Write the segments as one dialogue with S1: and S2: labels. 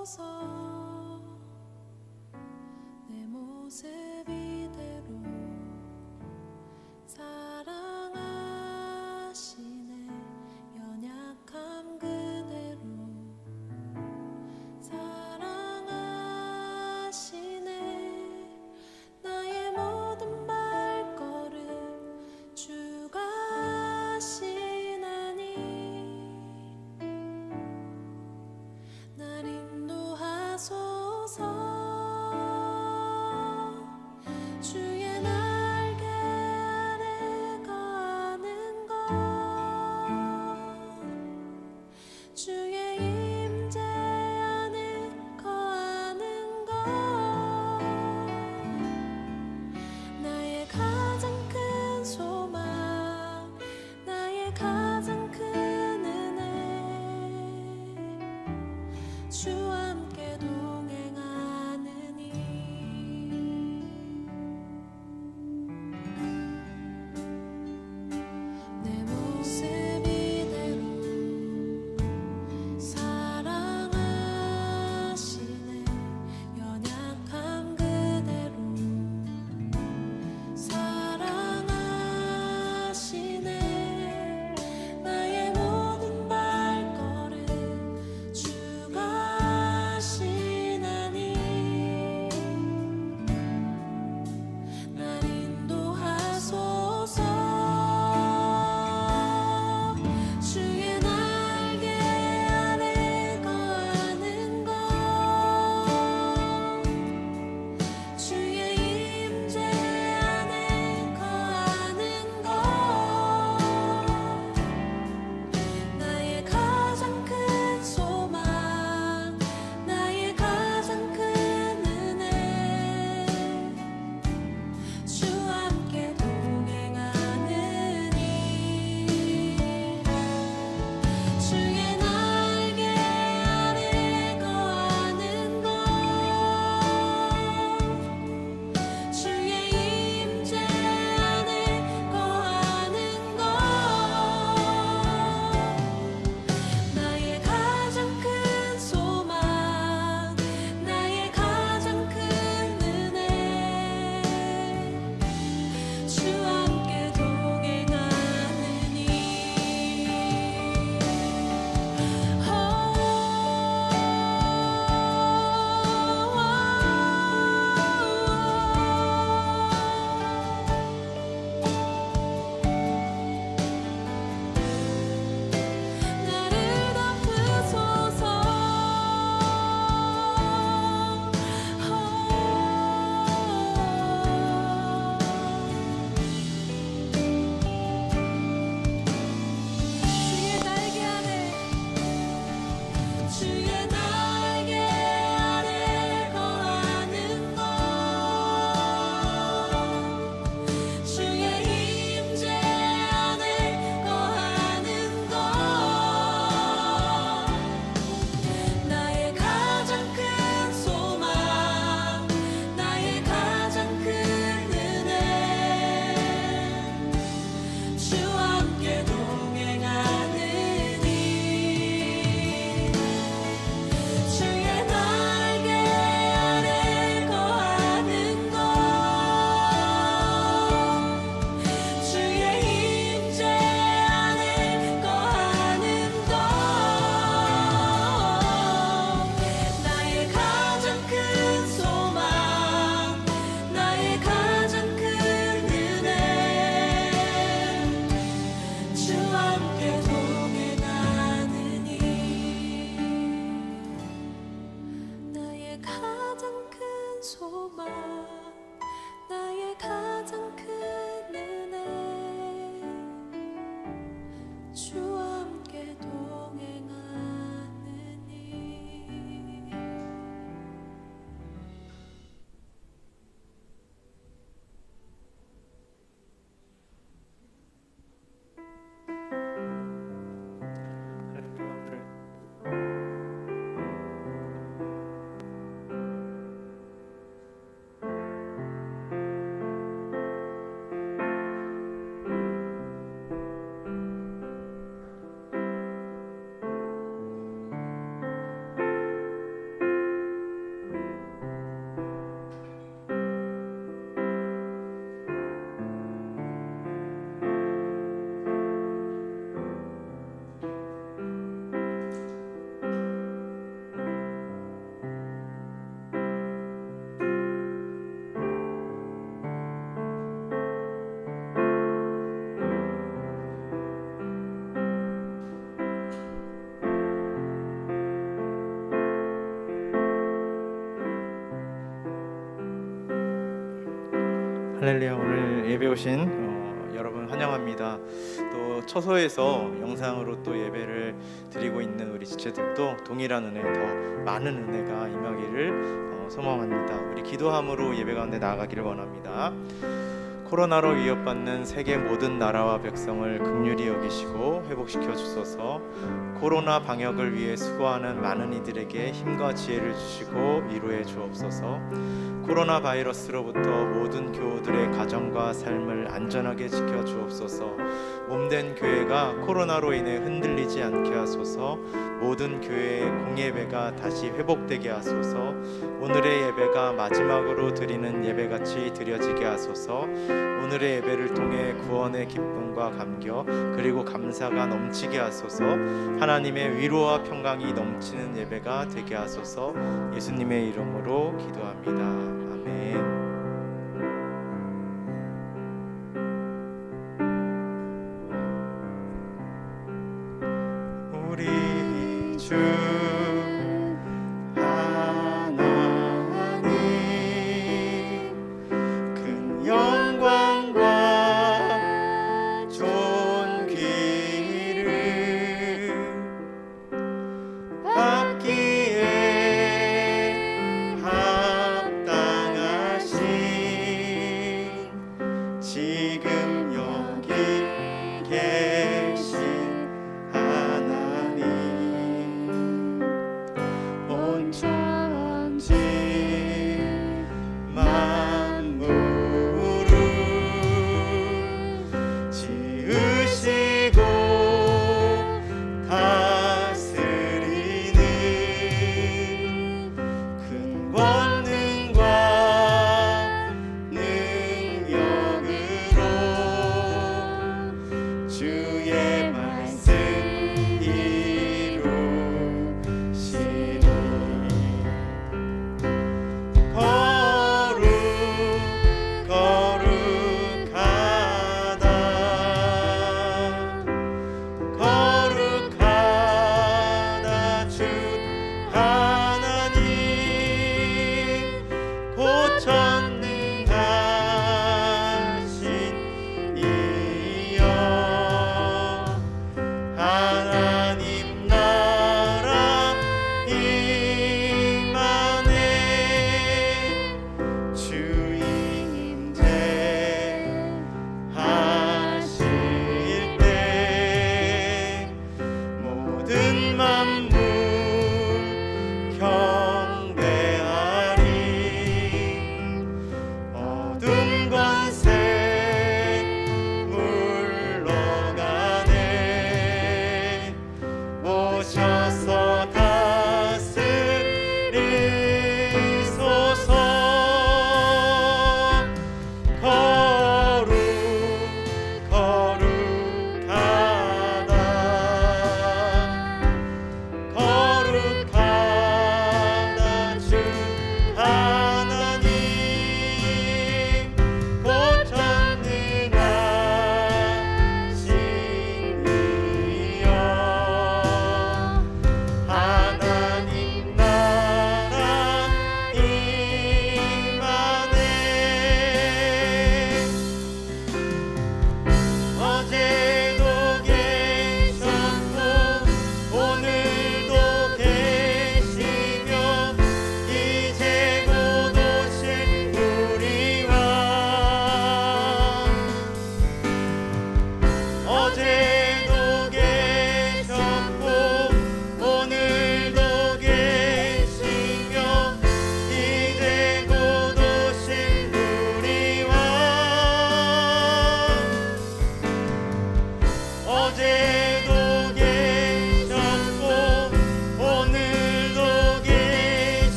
S1: 하소서. 내 모습 이대로 사랑하시네. 연약함 그대로 사랑하시네. 나의 모든 발걸음 주가 하시나니 날 인도하소서. 주의 날개 아래 거하는 것, 주의 임재 안에 거하는 것, 나의 가장 큰 소망, 나의 가장 큰 은혜, 주와 함께 동행하느니. 내 모습 이대로 사랑하시네. 연약함 그대로 사랑하시네. 나의 모든 발걸음 주가
S2: 할렐루야. 오늘 예배 오신 여러분 환영합니다. 또 처소에서 영상으로 또 예배를 드리고 있는 우리 지체들도 동일한 은혜, 더 많은 은혜가 임하기를 소망합니다. 우리 기도함으로 예배 가운데 나아가기를 원합니다. 코로나로 위협받는 세계 모든 나라와 백성을 긍휼히 여기시고 회복시켜 주소서. 코로나 방역을 위해 수고하는 많은 이들에게 힘과 지혜를 주시고 위로해 주옵소서. 코로나 바이러스로부터 모든 교우들의 가정과 삶을 안전하게 지켜 주옵소서. 몸된 교회가 코로나로 인해 흔들리지 않게 하소서. 모든 교회의 공예배가 다시 회복되게 하소서. 오늘의 예배가 마지막으로 드리는 예배같이 드려지게 하소서. 오늘의 예배를 통해 구원의 기쁨과 감격 그리고 감사가 넘치게 하소서. 하나님의 위로와 평강이 넘치는 예배가 되게 하소서. 예수님의 이름으로 기도합니다. 아멘. 우리 주 지금 여기 계신 하나님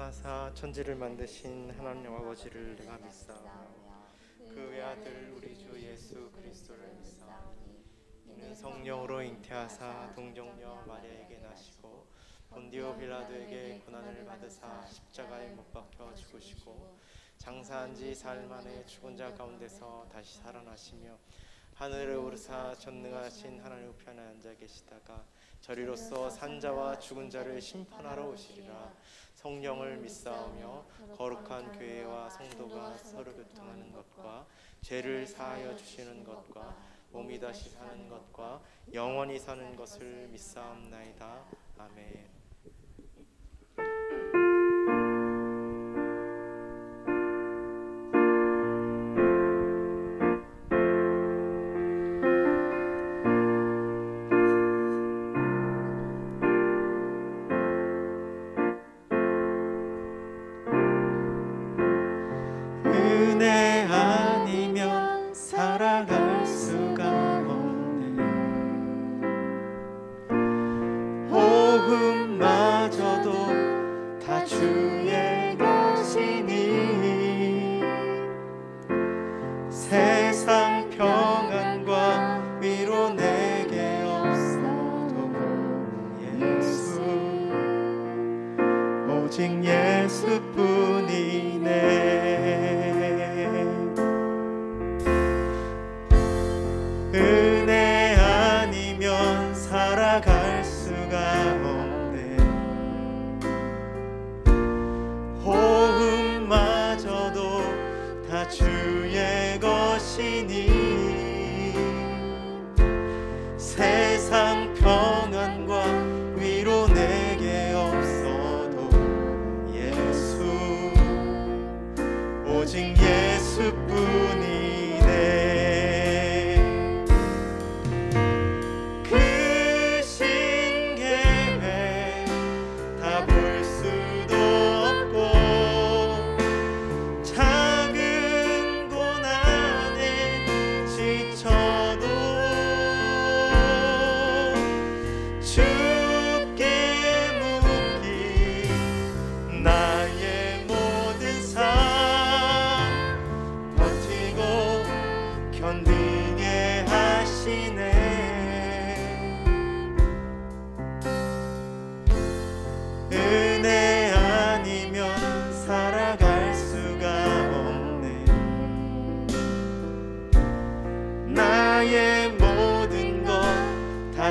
S2: 전능하사 천지를 만드신 하나님 아버지를 내가 믿사오며 그 외아들 우리 주 예수 그리스도를 믿사오니 이는 성령으로 잉태하사 동정녀 마리아에게 나시고 본디오 빌라도에게 고난을 받으사 십자가에 못 박혀 죽으시고 장사한 지 사흘 만에 죽은 자 가운데서 다시 살아나시며 하늘에 오르사 전능하신 하나님 우편에 앉아 계시다가 저리로서 산자와 죽은 자를 심판하러 오시리라. 성령을 믿사오며 거룩한 교회와 성도가 서로 교통하는 것과 죄를 사하여 주시는 것과 몸이 다시 사는 것과 영원히 사는 것을 믿사옵나이다. 아멘. 은혜 아니면 살아갈 수가 없네. 호흡마저도 다 주의 것이니 세상 평안과 위로 내게 없어도 예수 오직 예수뿐이네. 은혜 아니면 살아갈 수가 없네. 호흡마저도 다 주의 것이니 세상 평안과 위로 내게 없어도 예수 오직 예수뿐이네.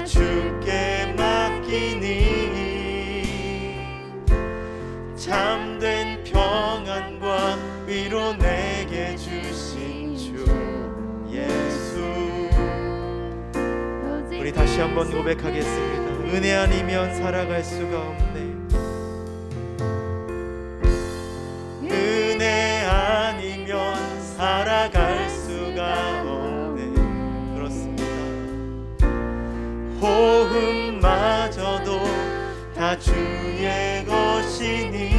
S2: 주께 맡기니 참된 평안과 위로 내게 주신 주 예수. 우리 다시 한번 고백하겠습니다. 은혜 아니면 살아갈 수가 없네. 은혜 아니면 살아갈 수가 없네. 그렇습니다. 호흡마저도 다 주의 것이니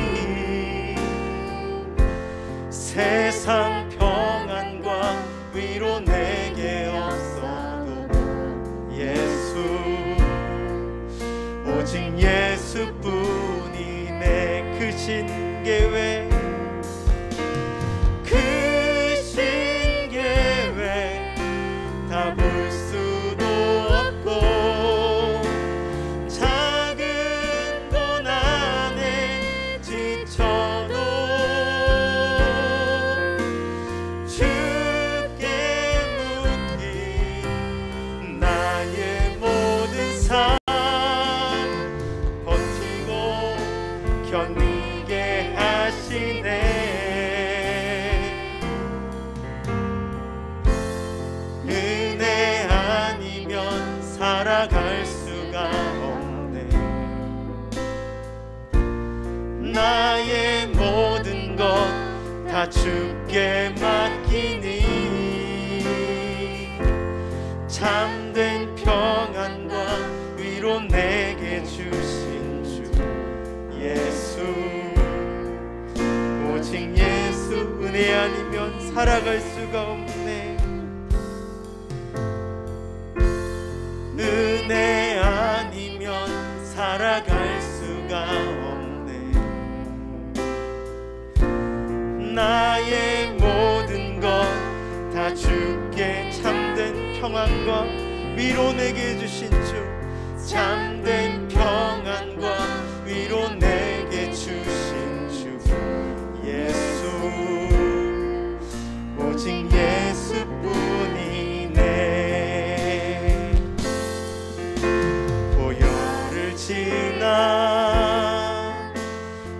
S2: 세상 평안과 위로 내게 없어도 예수 오직 예수뿐이네. 크신 계획 크신 계획 다 볼 수도 없고 견디게 하시네. 은혜 아니면 살아갈 수가 없네. 나의 모든 것 다 주께 맡기니 참된 평안과 위로 내게 주신 주 예수 오직 예수. 은혜 아니면 살아갈 수가 없네. 은혜 아니면 살아갈 수가 없네. 평안과 위로 내게 주신 주, 참된 평안과 위로 내게 주신 주 예수, 오직 예수뿐이네. 보혈을 지나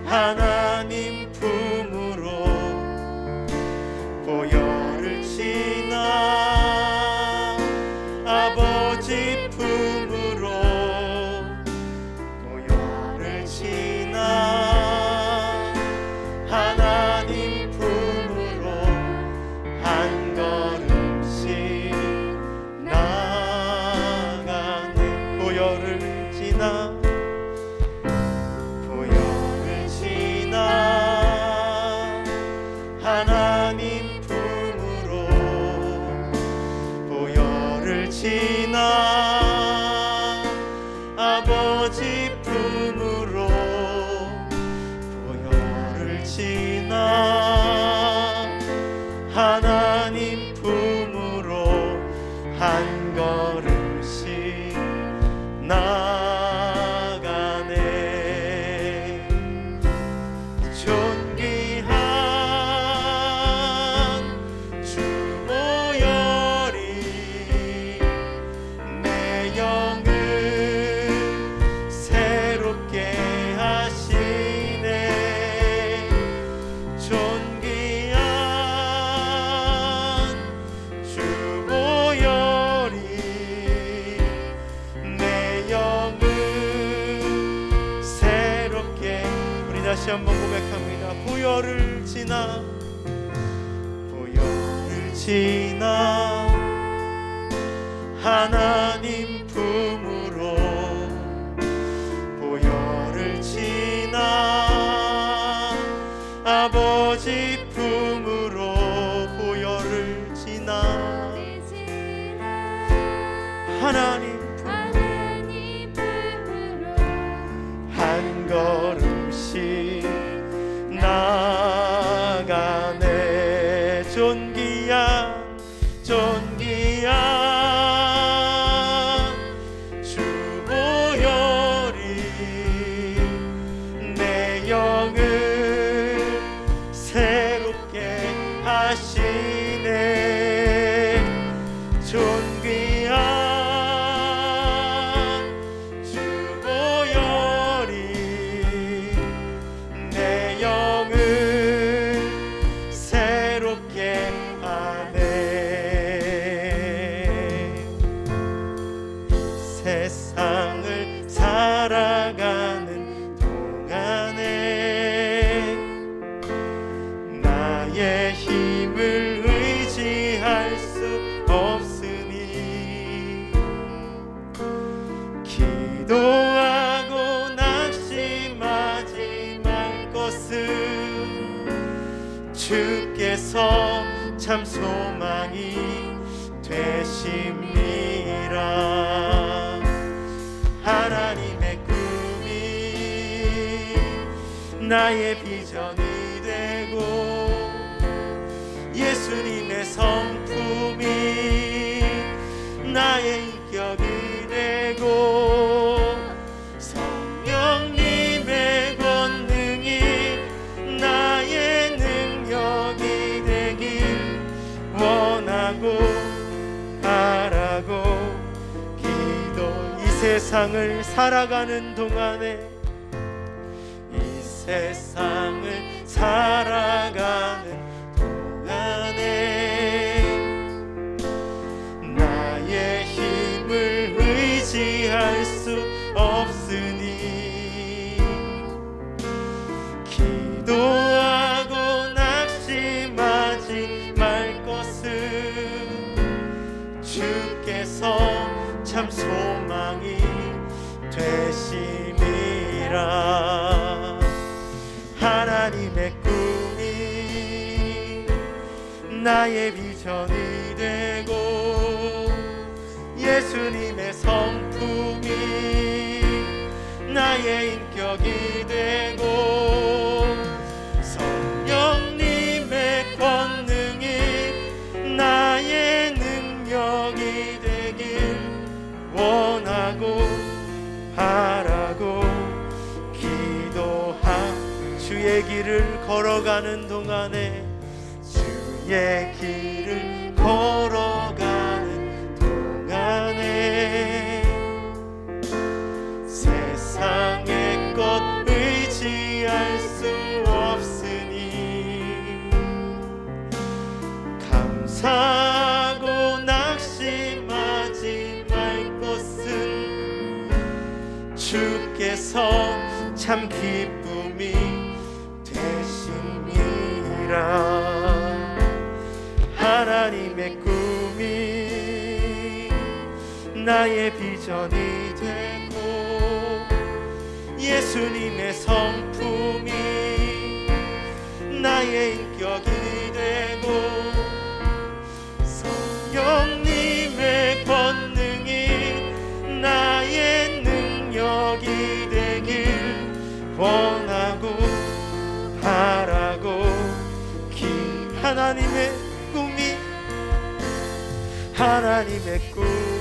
S2: 하나님 품으로, 보혈을 지나 아버지 품으로, 보혈을 지나 하나님 품으로 한 걸음씩 나가네. 보혈을 지나, 보혈을 지나 하나님 품으로, 보혈을 지나 아버지 품으로, 보혈을 지나 하나님 품으로 한 걸음씩 나가네. 존귀한 주 보혈이 내 영을 새롭게 하시네. 존귀한 주 보혈이 내 영을 새롭게. 우리 다시 한번 고백합니다. 보혈을 지나, 보혈을 지나 하나님 품으로, 보혈을 지나 아버지 품으로, 보혈을 지나 하나님 한 걸음씩 나가네. 존귀한, 존귀한 주 보혈이 내 영을 새롭게 하시네. 존귀한 주 보혈이 내 영을 새롭게 하네. 세상을 살아가는 동안에 나의 힘을 의지할 수 없으니, 기도하고 낙심하지 말 것은 주께서 참 소망이 되심이라. 하나님의 꿈이 나의 비전이 되고, 예수님의 성품이 나의 인격이 되고, 성령님의 권능이 나의 능력이 되길 원하고 바라고 기도. 이 세상을 살아가는 동안에, 이 세상을 살아가는 동안에 나의 힘을 의지할 수 없으니, 기도하고 낙심하지 말 것은 주께서 참 소망이 되심이라. 하나님의 꿈이 나의 비전이 되고, 예수님의 성품이 나의 인격이 되고, 성령님의 권능이 나의 능력이 되고, 주의 길을 걸어가는 동안에 주의 길을 걸어가는 동안에 세상의 것 의지할 수 없으니 감사하고 낙심하지 말 것은 주께서 참 기쁨이 되심이라. 하나님의 꿈이 나의 비전이 되고 예수님의 성품이 나의 인격이 되고 성령님의 권능이 나의 능력이 되길 원하고 바라고 하나님의 꿈이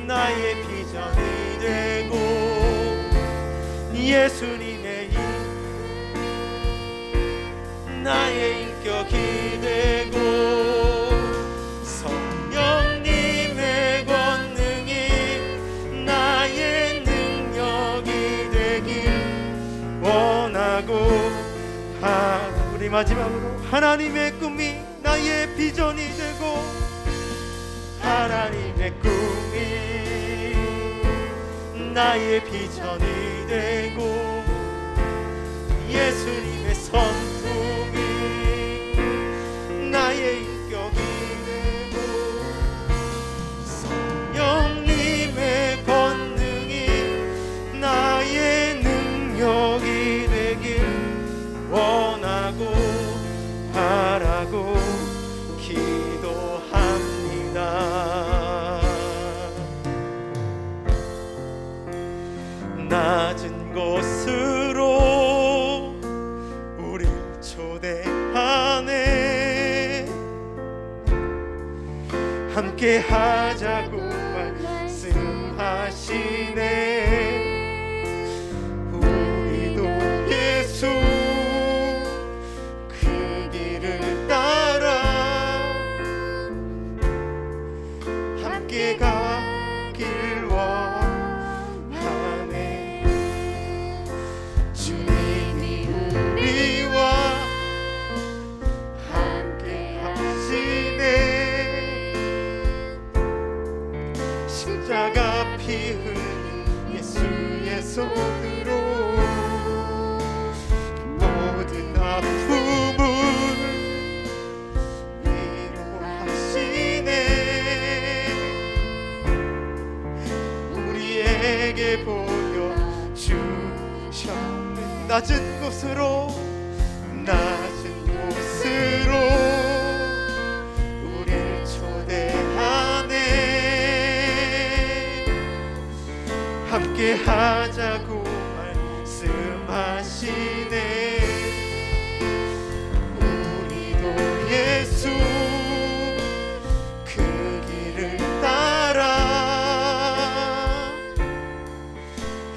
S2: 나의 비전이 되고 예수님의 나의 인격이 되고 성령님의 권능이 나의 능력이 되길 원하고 우리 마지막으로 하나님의 꿈이 나의 비전이 되고 하나님의 꿈이 나의 비전이 되고 예수님의 성품이 나의 인격이 되고 성령님의 권능이 나의 능력이 되길 원하고 바라고 기도합니다. 낮은 곳으로 우릴 초대하네. 함께 하자고 말씀하시네. 우리도 예수 그 길을 따라 함께 가길 원하네. 주님이 우리와 함께 하시네. 십자가 피 흘린 예수의 손으로 모든 아픔을 위로하시네. 우리에게 보여주셨네. 낮은 곳으로 우릴 초대하네. 함께 하자고 말씀하시네. 우리도 예수 그 길을 따라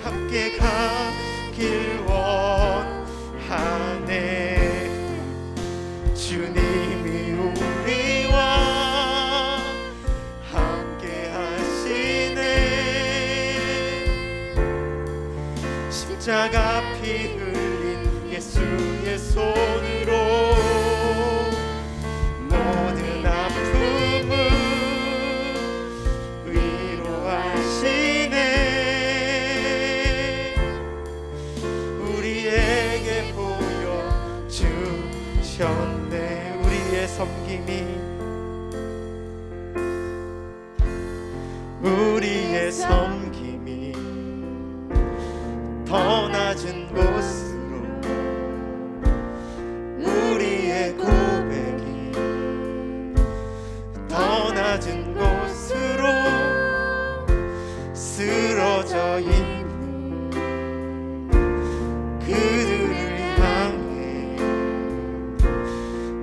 S2: 함께 가길 원하네. 주님이 우리와 함께 하시네. 십자가 피 흘린 예수의 손으로 모든 아픔을 위로하시네. 우리에게 보여주셨네. 우리의 섬김이 더 낮은 곳으로 우리의 고백이 더 낮은 곳으로 쓰러져 있는 그들을 향해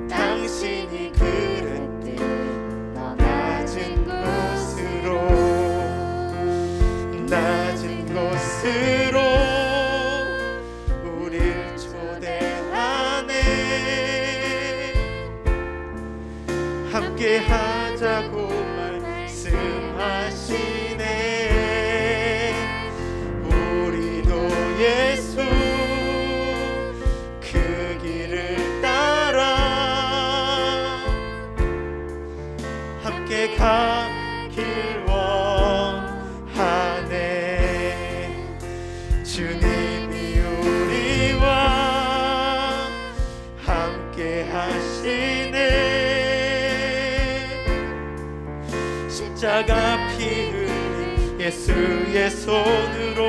S2: 당신이 그랬듯 더 낮은 곳으로 예수의 손으로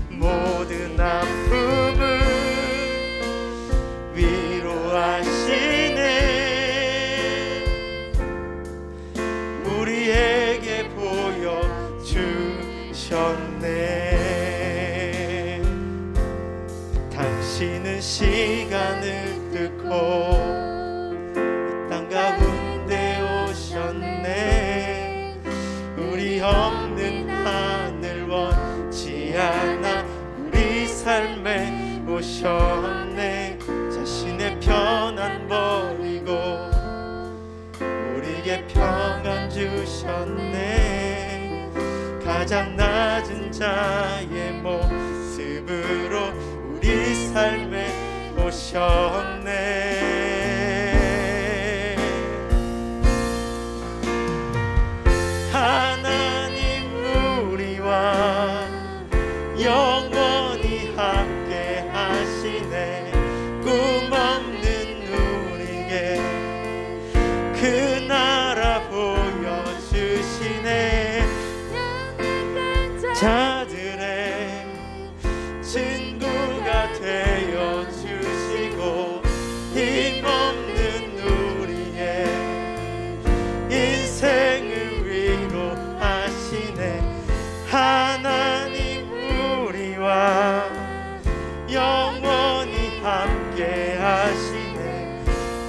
S2: 모든 아픔을 위로하시네. 우리에게 보여주셨네. 당신은 시간을 뚫고 땅 가운데 오셨네. 우리 없는 하늘 원치 않아 우리 삶에 오셨네. 자신의 편안 버리고 우리에게 평안 주셨네. 가장 낮은 자의 모습으로 우리 삶에 오셨네. 하나님 우리와 영원히 함께 하시네. 꿈 없는 우리에게 그 나라 보여주시네. 자들의 친구가 되어주시고 힘없는 우리의 인생을 위로하시네. 하나님 우리와 영원히 함께 하시네.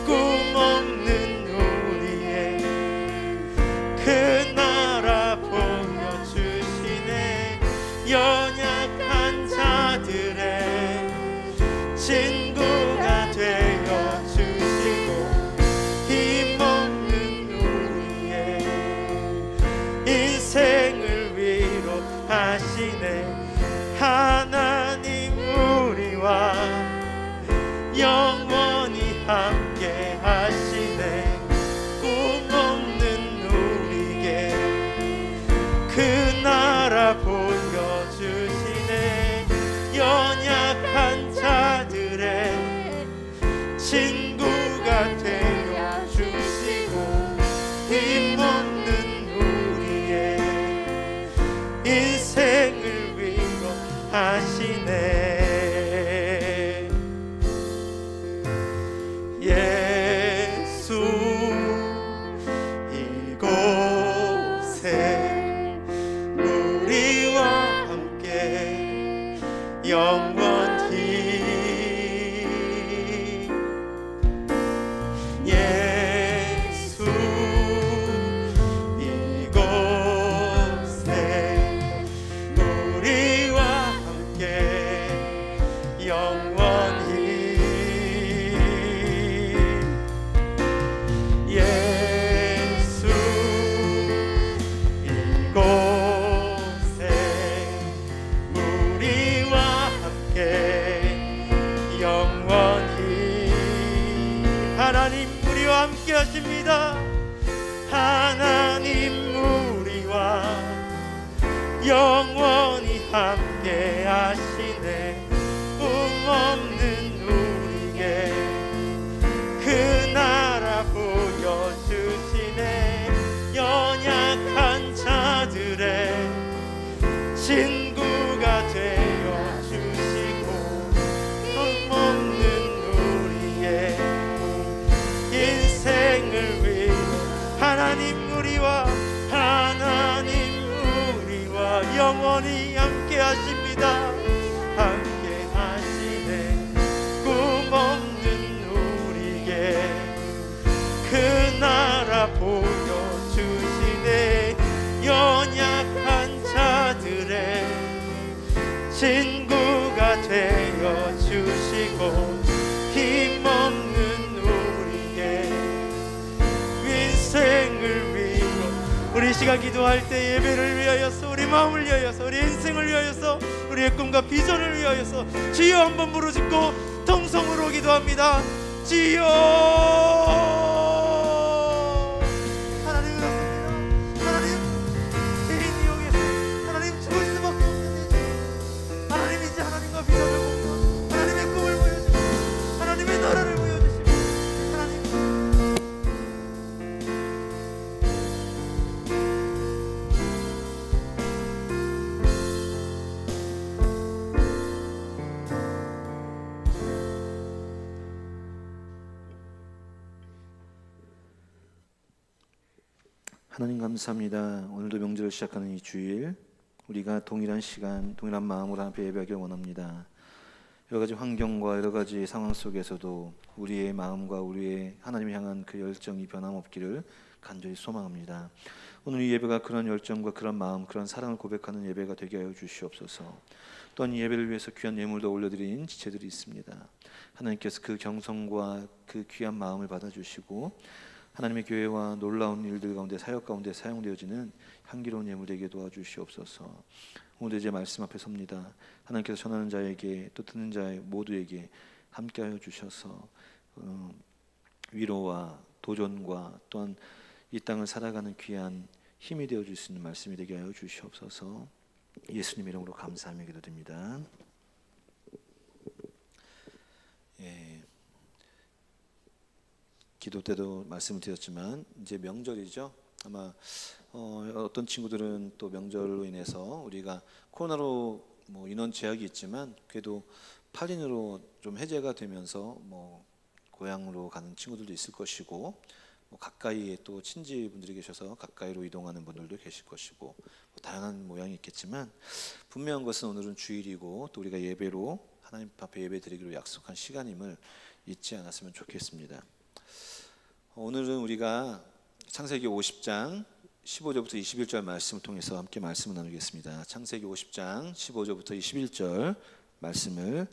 S2: 꿈 없는 우리의 그 나라 보여주시네. 연약한 자들의 친구가 되어주시고 힘없는 우리의 인생을 위로하시네. 하나님 우리와 영원히 함께 하시네. 꿈 없는 우리에게 그 나라 보여주시네. 연약한 자들의 친구가 되어주시고 힘없는 우리의 인생을 위로하시네. 예수 이곳에 우리와 함께 영원히. 예수 이곳에 우리와 함께 영원히. 예수 이곳에 우리와 함께 영원히. 하나님 우리와 함께 하십니다. 하나님 우리와 영원히 함께 하시네. 꿈 없는 우리에게 그 나라 보여주시네. 연약한 자들의 친구가 되어주시고 꿈없는 우리의 인생을 위로. 하나님 우리와 영원히 함께 하십니다. 함께 하시네. 꿈 없는 우리에게 그 나라 보여주시네. 연약한 자들의 친구가 되어주시고 힘없는 우리의 인생을 위로. 우리 시간 기도할 때 예배를 위하여서, 우리 마음을 위하여서, 우리 인생을 위하여서, 우리의 꿈과 비전을 위하여서 주여 한번 부르짖고 통성으로 기도합니다. 주여. 하나님 그렇습니다. 하나님 죄인 이용해서 하나님 죽을 수밖에 없는 일. 하나님 이제 하나님과 비전을 보고 하나님의 꿈을 보여주시고 하나님의 나라를 보여주시고 하나님
S3: 하나님 감사합니다. 오늘도 명절을 시작하는 이 주일 우리가 동일한 시간, 동일한 마음으로 함께 예배하길 원합니다. 여러 가지 환경과 여러 가지 상황 속에서도 우리의 마음과 우리의 하나님을 향한 그 열정이 변함없기를 간절히 소망합니다. 오늘 이 예배가 그런 열정과 그런 마음, 그런 사랑을 고백하는 예배가 되게 하여 주시옵소서. 또한 이 예배를 위해서 귀한 예물도 올려드린 지체들이 있습니다. 하나님께서 그 경성과 그 귀한 마음을 받아주시고 하나님의 교회와 놀라운 일들 가운데 사역 가운데 사용되어지는 향기로운 예물 되게 도와주시옵소서. 오늘 이제 말씀 앞에 섭니다. 하나님께서 전하는 자에게 또 듣는 자 모두에게 함께하여 주셔서 위로와 도전과 또한 이 땅을 살아가는 귀한 힘이 되어 줄 수 있는 말씀이 되게 하여 주시옵소서. 예수님 이름으로 감사하며 기도드립니다. 기도 때도 말씀을 드렸지만 이제 명절이죠. 아마 어떤 친구들은 또 명절로 인해서 우리가 코로나로 뭐 인원 제약이 있지만 그래도 8인으로 좀 해제가 되면서 뭐 고향으로 가는 친구들도 있을 것이고 뭐 가까이에 또 친지분들이 계셔서 가까이로 이동하는 분들도 계실 것이고 뭐 다양한 모양이 있겠지만 분명한 것은 오늘은 주일이고 또 우리가 예배로 하나님 앞에 예배 드리기로 약속한 시간임을 잊지 않았으면 좋겠습니다. 오늘은 우리가 창세기 50장 15절부터 21절 말씀을 통해서 함께 말씀을 나누겠습니다. 창세기 50장 15절부터 21절 말씀을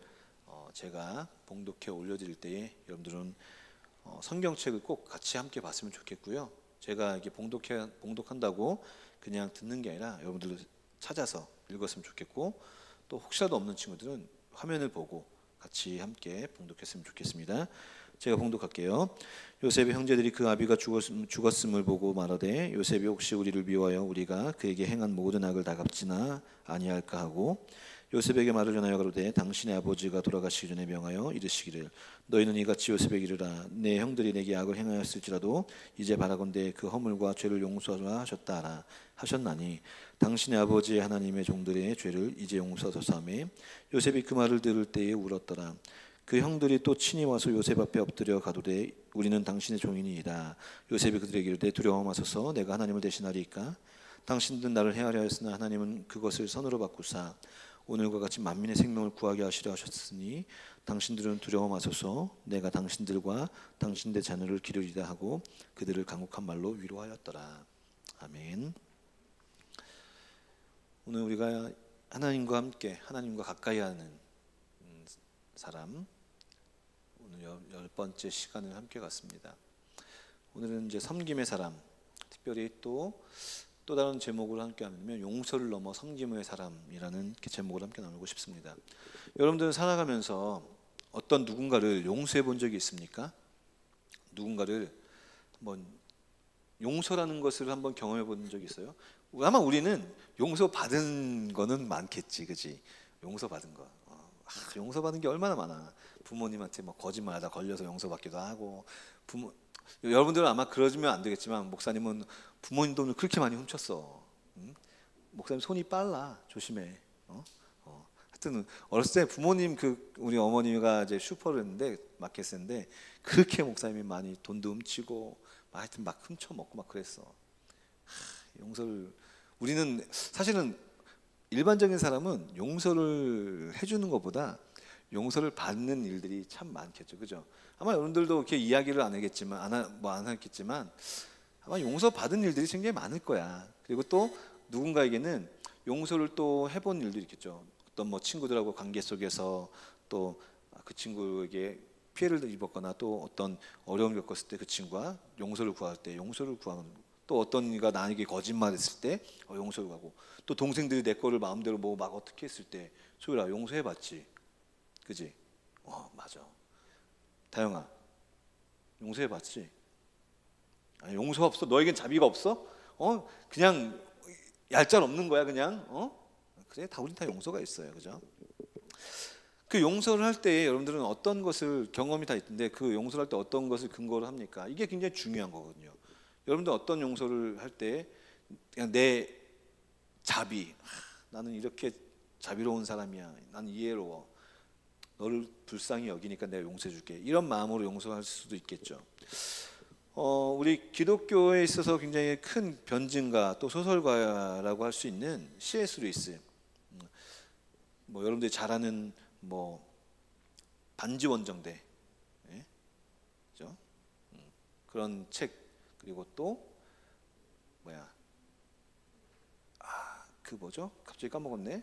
S3: 제가 봉독해 올려드릴 때에 여러분들은 성경책을 꼭 같이 함께 봤으면 좋겠고요. 제가 이렇게 봉독한다고 그냥 듣는 게 아니라 여러분들 찾아서 읽었으면 좋겠고 또 혹시라도 없는 친구들은 화면을 보고 같이 함께 봉독했으면 좋겠습니다. 제가 봉독할게요. 요셉의 형제들이 그 아비가 죽었음을 보고 말하되 요셉이 혹시 우리를 미워하여 우리가 그에게 행한 모든 악을 다 갚지나 아니할까 하고 요셉에게 말을 전하여 가로되 당신의 아버지가 돌아가시기 전에 명하여 이르시기를 너희는 이같이 요셉에게 이르라 내 형들이 내게 악을 행하였을지라도 이제 바라건대 그 허물과 죄를 용서하라 하셨다 하라 하셨나니 당신의 아버지의 하나님의 종들의 죄를 이제 용서하소서 하매 요셉이 그 말을 들을 때에 울었더라. 그 형들이 또 친히 와서 요셉 앞에 엎드려 가도되 우리는 당신의 종이니이다. 요셉이 그들에게 이르되 두려워하소서 내가 하나님을 대신하리이까 당신들은 나를 해하려 하였으나 하나님은 그것을 선으로 바꾸사 오늘과 같이 만민의 생명을 구하게 하시려 하셨으니 당신들은 두려워하소서 내가 당신들과 당신들의 자녀를 기르리다 하고 그들을 강국한 말로 위로하였더라. 아멘. 오늘 우리가 하나님과 함께 하나님과 가까이 하는 사람 오늘 열 번째 시간을 함께 갔습니다. 오늘은 이제 섬김의 사람, 특별히 또 다른 제목으로 함께 하면 용서를 넘어 섬김의 사람이라는 제목을 함께 나누고 싶습니다. 여러분들은 살아가면서 어떤 누군가를 용서해 본 적이 있습니까? 누군가를 한번 용서라는 것을 한번 경험해 본 적이 있어요? 아마 우리는 용서 받은 거는 많겠지, 그지? 용서 받은 거. 용서 받은 게 얼마나 많아. 부모님한테 뭐 거짓말하다 걸려서 용서 받기도 하고 여러분들은 아마 그러시면 안 되겠지만 목사님은 부모님 돈을 그렇게 많이 훔쳤어. 목사님 손이 빨라. 조심해. 하여튼 어렸을 때 부모님 우리 어머니가 이제 슈퍼를 했는데 마켓했는데 그렇게 목사님이 많이 돈도 훔치고 하여튼 막 훔쳐 먹고 막 그랬어. 용서를 우리는 사실은 일반적인 사람은 용서를 해주는 것보다 용서를 받는 일들이 참 많겠죠, 그죠? 아마 여러분들도 이렇게 이야기를 안 하겠지만 안 하겠지만 아마 용서 받은 일들이 굉장히 많을 거야. 그리고 또 누군가에게는 용서를 또 해본 일들이 있겠죠. 어떤 뭐 친구들하고 관계 속에서 또 그 친구에게 피해를 입었거나 또 어떤 어려움을 겪었을 때 그 친구가 용서를 구할 때 용서를 구하는. 또 어떤 이가 나에게 거짓말했을 때 용서를 하고 또 동생들이 내 거를 마음대로 뭐 막 어떻게 했을 때 소율아 용서해봤지, 그지? 맞아. 다영아 용서해봤지? 아니, 용서 없어? 너에겐 자비가 없어? 그냥 얄짤 없는 거야 그냥? 그래 우린 다 용서가 있어요, 그죠? 그 용서를 할 때 여러분들은 어떤 것을 경험이 다 있던데 그 용서를 할 때 어떤 것을 근거로 합니까? 이게 굉장히 중요한 거거든요. 여러분들 어떤 용서를 할 때 그냥 내 자비, 나는 이렇게 자비로운 사람이야, 나는 이해로워, 너를 불쌍히 여기니까 내가 용서해 줄게, 이런 마음으로 용서할 수도 있겠죠. 우리 기독교에 있어서 굉장히 큰 변증가 또 소설가라고 할 수 있는 C.S. 루이스, 뭐 여러분들이 잘 아는 뭐 반지 원정대, 예? 그죠? 그런 책, 그리고 또 뭐야, 그 뭐죠? 갑자기 까먹었네.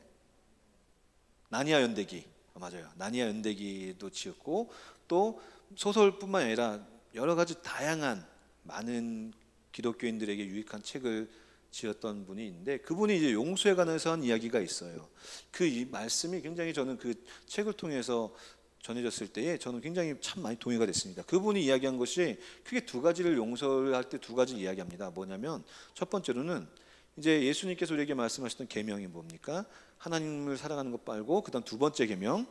S3: 나니아 연대기. 맞아요. 나니아 연대기도 지었고, 또 소설뿐만 아니라 여러 가지 다양한 많은 기독교인들에게 유익한 책을 지었던 분이 있는데, 그분이 이제 용서에 관해서 한 이야기가 있어요. 그 이 말씀이 굉장히 저는 그 책을 통해서 전해졌을 때에 저는 굉장히 참 많이 동의가 됐습니다. 그분이 이야기한 것이 크게 두 가지를, 용서를 할 때 두 가지 이야기합니다. 뭐냐면 첫 번째로는 이제 예수님께서 우리에게 말씀하셨던 계명이 뭡니까? 하나님을 사랑하는 것 말고, 그다음 두 번째 계명,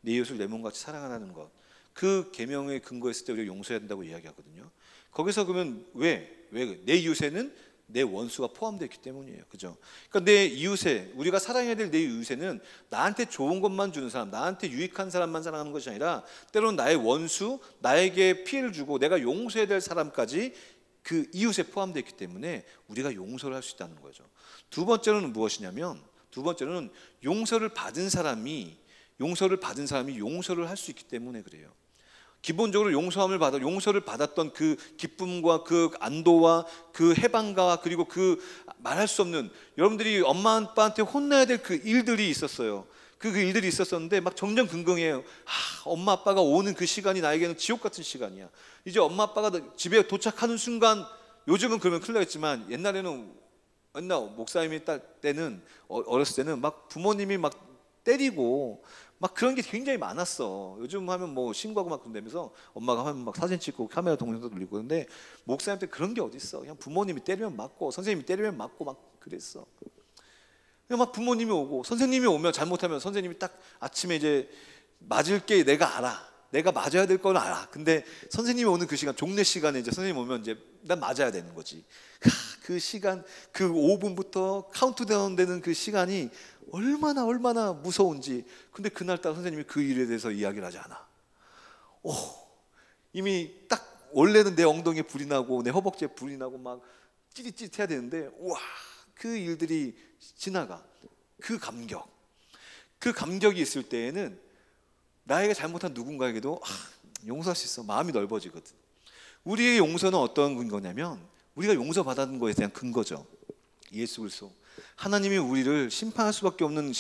S3: 네 이웃을 내 몸같이 사랑하라는 것. 그 계명에 근거했을 때 우리가 용서해야 된다고 이야기하거든요. 거기서 그러면 왜 내 이웃에는 내 원수가 포함되어 있기 때문이에요. 그죠? 그러니까 내 이웃에, 우리가 사랑해야 될 내 이웃에는 나한테 좋은 것만 주는 사람, 나한테 유익한 사람만 사랑하는 것이 아니라 때로는 나의 원수, 나에게 피해를 주고 내가 용서해야 될 사람까지 그 이웃에 포함되어 있기 때문에 우리가 용서를 할 수 있다는 거죠. 두 번째로는 무엇이냐면, 두 번째로는 용서를 받은 사람이 용서를 할 수 있기 때문에 그래요. 기본적으로 용서를 받았던 그 기쁨과 그 안도와 그 해방과, 그리고 그 말할 수 없는, 여러분들이 엄마 아빠한테 혼나야 될 그 일들이 있었어요. 그 일들이 있었었는데 막 점점 긍긍해요. 엄마 아빠가 오는 그 시간이 나에게는 지옥 같은 시간이야. 이제 엄마 아빠가 집에 도착하는 순간, 요즘은 그러면 큰일 나겠지만 옛날에는, 옛날 목사님이 때는, 어렸을 때는 막 부모님이 막 때리고 막 그런 게 굉장히 많았어. 요즘 하면 뭐 신고하고 막 그런다면서, 엄마가 하면 막 사진 찍고 카메라 동영상 돌리고. 근데 목사님 때 그런 게 어딨어. 그냥 부모님이 때리면 맞고, 선생님이 때리면 맞고 막 그랬어. 그냥 막 부모님이 오고, 선생님이 오면, 잘못하면 선생님이 딱 아침에 이제 맞을 게 내가 알아. 내가 맞아야 될 건 알아. 근데 선생님이 오는 그 시간, 종례 시간에 이제 선생님 오면 이제 난 맞아야 되는 거지. 그 시간, 그 5분부터 카운트다운 되는 그 시간이 얼마나 무서운지. 근데 그날따라 선생님이 그 일에 대해서 이야기를 하지 않아. 이미 딱 원래는 내 엉덩이에 불이 나고 내 허벅지에 불이 나고 막 찌릿찌릿해야 되는데, 와, 그 일들이 지나가. 그 감격이 있을 때에는 나에게 잘못한 누군가에게도 용서할 수 있어. 마음이 넓어지거든. 우리의 용서는 어떤 근거냐면, 우리가 용서받은 거에 대한 근거죠. 예수 그리스도, 하나님이 우리를 심판받을 수밖에 없는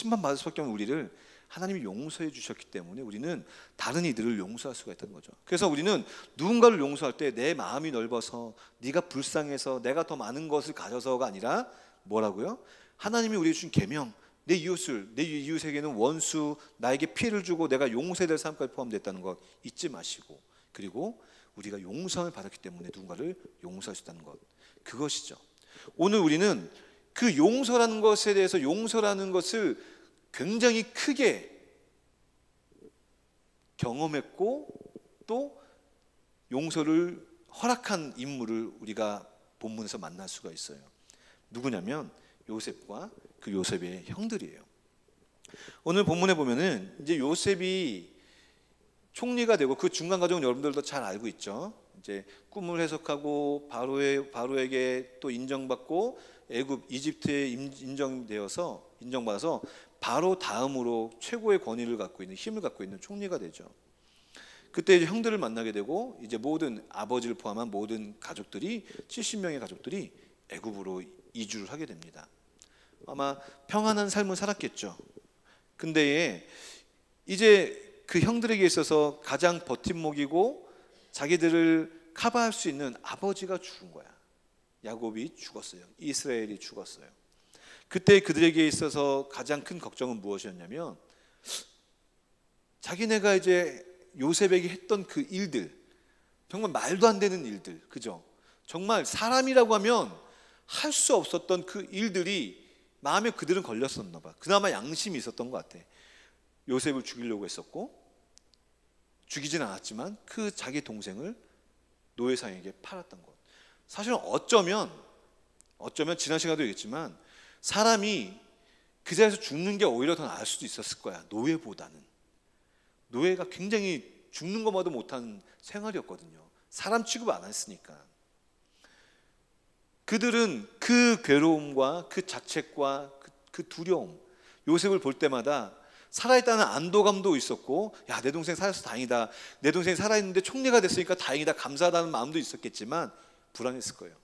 S3: 우리를 하나님이 용서해 주셨기 때문에 우리는 다른 이들을 용서할 수가 있다는 거죠. 그래서 우리는 누군가를 용서할 때 내 마음이 넓어서, 네가 불쌍해서, 내가 더 많은 것을 가져서가 아니라 뭐라고요? 하나님이 우리에게 주신 계명, 내 이웃에게는 원수, 나에게 피해를 주고 내가 용서해야 될 사람까지 포함됐다는 것 잊지 마시고, 그리고 우리가 용서를 받았기 때문에 누군가를 용서할 수 있다는 것, 그것이죠. 오늘 우리는 그 용서라는 것에 대해서, 용서라는 것을 굉장히 크게 경험했고, 또 용서를 허락한 인물을 우리가 본문에서 만날 수가 있어요. 누구냐면 요셉과 그 요셉의 형들이에요. 오늘 본문에 보면은 이제 요셉이 총리가 되고, 그 중간 과정은 여러분들도 잘 알고 있죠. 이제 꿈을 해석하고 바로에게 또 인정받고 이집트에 인정받아서 바로 다음으로 최고의 권위를 갖고 있는, 힘을 갖고 있는 총리가 되죠. 그때 이제 형들을 만나게 되고, 이제 모든, 아버지를 포함한 모든 가족들이, 70명의 가족들이 애굽으로 이주를 하게 됩니다. 아마 평안한 삶을 살았겠죠. 근데 이제 그 형들에게 있어서 가장 버팀목이고 자기들을 커버할 수 있는 아버지가 죽은 거야. 야곱이 죽었어요. 이스라엘이 죽었어요. 그때 그들에게 있어서 가장 큰 걱정은 무엇이었냐면, 자기네가 이제 요셉에게 했던 그 일들, 정말 말도 안 되는 일들, 그죠? 정말 사람이라고 하면 할 수 없었던 그 일들이 마음에 그들은 걸렸었나 봐. 그나마 양심이 있었던 것 같아. 요셉을 죽이려고 했었고, 죽이진 않았지만 그 자기 동생을 노예상에게 팔았던 것. 사실은 어쩌면 지난 시간에도 얘기했지만, 사람이 그 자리에서 죽는 게 오히려 더 나을 수도 있었을 거야. 노예보다는. 노예가 굉장히 죽는 것마도 못한 생활이었거든요. 사람 취급 안 했으니까. 그들은 그 괴로움과 그 자책과 그 두려움, 요셉을 볼 때마다 살아있다는 안도감도 있었고, 야, 내 동생 살아서 다행이다, 내 동생이 살아있는데 총리가 됐으니까 다행이다, 감사하다는 마음도 있었겠지만 불안했을 거예요.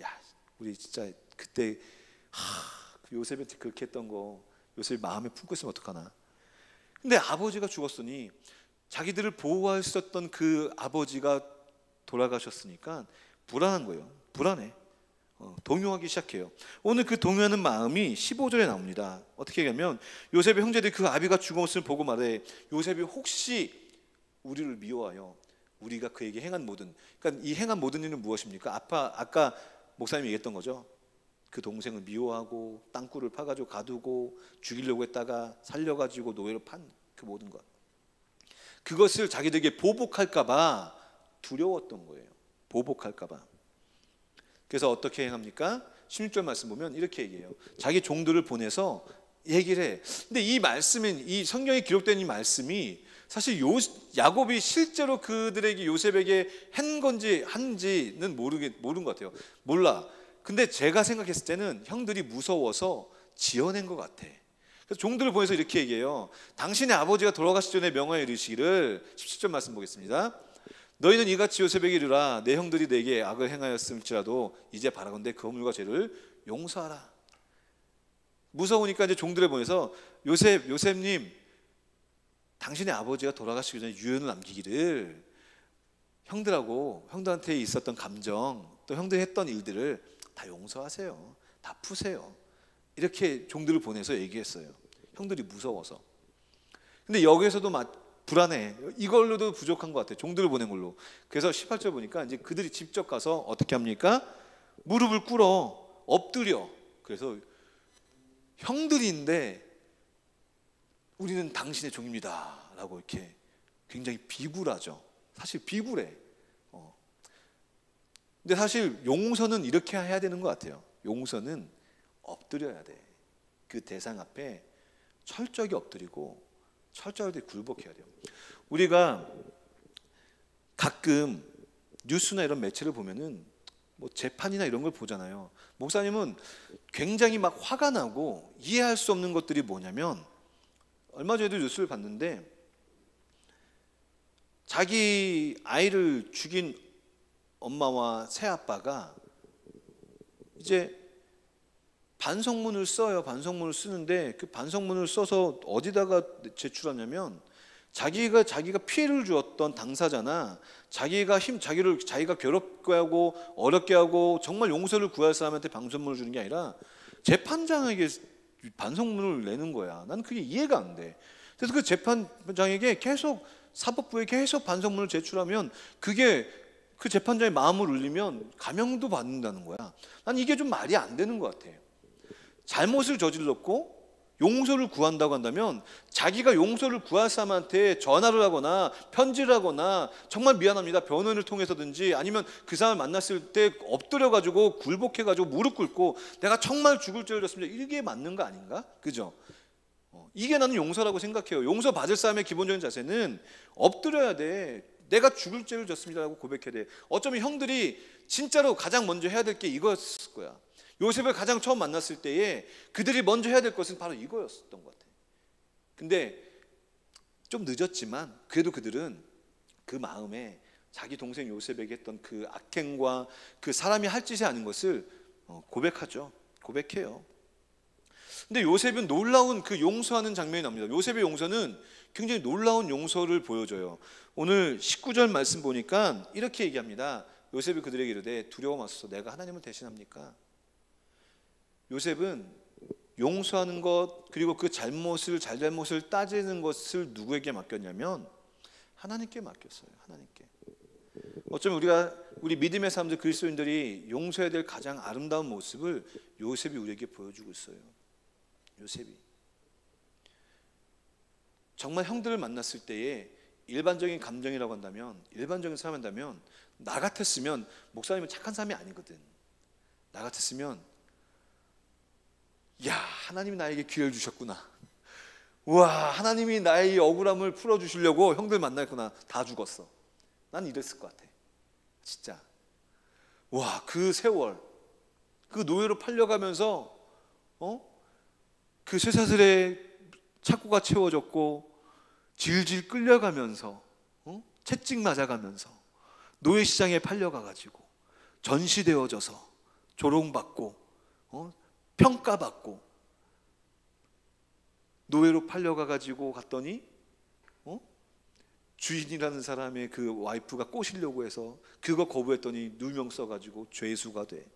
S3: 야, 우리 진짜 그때 그 요셉한테 그렇게 했던 거 요셉이 마음에 품고 있으면 어떡하나. 근데 아버지가 죽었으니 자기들을 보호할 수 있었던 그 아버지가 돌아가셨으니까 불안한 거예요. 불안해. 동요하기 시작해요. 오늘 그 동요하는 마음이 15절에 나옵니다. 어떻게 얘기하면 요셉의 형제들이 그 아비가 죽었음을 보고 말해, 요셉이 혹시 우리를 미워하여 우리가 그에게 행한 모든, 그러니까 이 행한 모든 일은 무엇입니까? 아까 목사님이 얘기했던 거죠. 그 동생을 미워하고 땅굴을 파가지고 가두고 죽이려고 했다가 살려가지고 노예로 판 그 모든 것, 그것을 자기들에게 보복할까봐 두려웠던 거예요. 보복할까봐. 그래서 어떻게 행합니까? 16절 말씀 보면 이렇게 얘기해요. 자기 종들을 보내서 얘기를 해. 근데 이 말씀은, 이 성경에 기록된 이 말씀이 사실 야곱이 실제로 그들에게, 요셉에게 한 건지 한지는 모르는 것 같아요. 몰라. 근데 제가 생각했을 때는 형들이 무서워서 지어낸 것 같아. 그래서 종들을 보내서 이렇게 얘기해요. 당신의 아버지가 돌아가시기 전에 명하여 이르시기를, 17절 말씀 보겠습니다. 너희는 이같이 요셉에게 이르라, 내 형들이 내게 악을 행하였을지라도 이제 바라건대 그 허물과 죄를 용서하라. 무서우니까 이제 종들을 보내서 요셉님, 당신의 아버지가 돌아가시기 전에 유언을 남기기를, 형들한테 있었던 감정, 또 형들이 했던 일들을 다 용서하세요. 다 푸세요. 이렇게 종들을 보내서 얘기했어요. 형들이 무서워서. 근데 여기에서도 불안해. 이걸로도 부족한 것 같아요. 종들을 보낸 걸로. 그래서 18절 보니까 이제 그들이 직접 가서 어떻게 합니까? 무릎을 꿇어 엎드려. 그래서 형들인데 우리는 당신의 종입니다 라고 이렇게 굉장히 비굴하죠. 사실 비굴해. 근데 사실 용서는 이렇게 해야 되는 것 같아요. 용서는 엎드려야 돼. 그 대상 앞에 철저하게 엎드리고 철저하게 굴복해야 돼요. 우리가 가끔 뉴스나 이런 매체를 보면은 뭐 재판이나 이런 걸 보잖아요. 목사님은 굉장히 막 화가 나고 이해할 수 없는 것들이 뭐냐면, 얼마 전에도 뉴스를 봤는데 자기 아이를 죽인 엄마와 새아빠가 이제 반성문을 써요. 반성문을 쓰는데 그 반성문을 써서 어디다가 제출하냐면, 자기가 피해를 주었던 당사자나 자기가 괴롭게 하고 어렵게 하고 정말 용서를 구할 사람한테 반성문을 주는 게 아니라 재판장에게 반성문을 내는 거야. 난 그게 이해가 안 돼. 그래서 그 재판장에게 계속, 사법부에 계속 반성문을 제출하면 그게 그 재판장의 마음을 울리면 감형도 받는다는 거야. 난 이게 좀 말이 안 되는 것 같아. 잘못을 저질렀고 용서를 구한다고 한다면 자기가 용서를 구할 사람한테 전화를 하거나 편지를 하거나 정말 미안합니다, 변호인을 통해서든지 아니면 그 사람을 만났을 때 엎드려가지고 굴복해가지고 무릎 꿇고 내가 정말 죽을 죄를 졌습니다, 이게 맞는 거 아닌가? 그죠? 이게 나는 용서라고 생각해요. 용서 받을 사람의 기본적인 자세는 엎드려야 돼. 내가 죽을 죄를 졌습니다라고 고백해야 돼. 어쩌면 형들이 진짜로 가장 먼저 해야 될 게 이거였을 거야. 요셉을 가장 처음 만났을 때에 그들이 먼저 해야 될 것은 바로 이거였던 것 같아. 근데 좀 늦었지만 그래도 그들은 그 마음에 자기 동생 요셉에게 했던 그 악행과 그 사람이 할 짓이 아닌 것을 고백하죠. 고백해요. 근데 요셉은 놀라운 그 용서하는 장면이 나옵니다. 요셉의 용서는 굉장히 놀라운 용서를 보여줘요. 오늘 19절 말씀 보니까 이렇게 얘기합니다. 요셉이 그들에게 이르되 두려워 마소서, 내가 하나님을 대신합니까? 요셉은 용서하는 것, 그리고 그 잘잘못을 따지는 것을 누구에게 맡겼냐면 하나님께 맡겼어요. 하나님께. 어쩌면 우리 믿음의 사람들, 그리스도인들이 용서해야 될 가장 아름다운 모습을 요셉이 우리에게 보여주고 있어요. 요셉이 정말 형들을 만났을 때에 일반적인 감정이라고 한다면, 일반적인 사람이라면, 나 같았으면, 목사님은 착한 사람이 아니거든, 나 같았으면 야, 하나님이 나에게 기회를 주셨구나, 우와, 하나님이 나의 억울함을 풀어주시려고 형들 만났구나, 다 죽었어, 난 이랬을 것 같아. 진짜 와, 그 세월, 그 노예로 팔려가면서 그 쇠사슬에 착고가 채워졌고 질질 끌려가면서 채찍 맞아가면서 노예시장에 팔려가가지고 전시되어져서 조롱받고 평가받고 노예로 팔려가가지고 갔더니 주인이라는 사람의 그 와이프가 꼬시려고 해서 그거 거부했더니 누명 써가지고 죄수가 돼.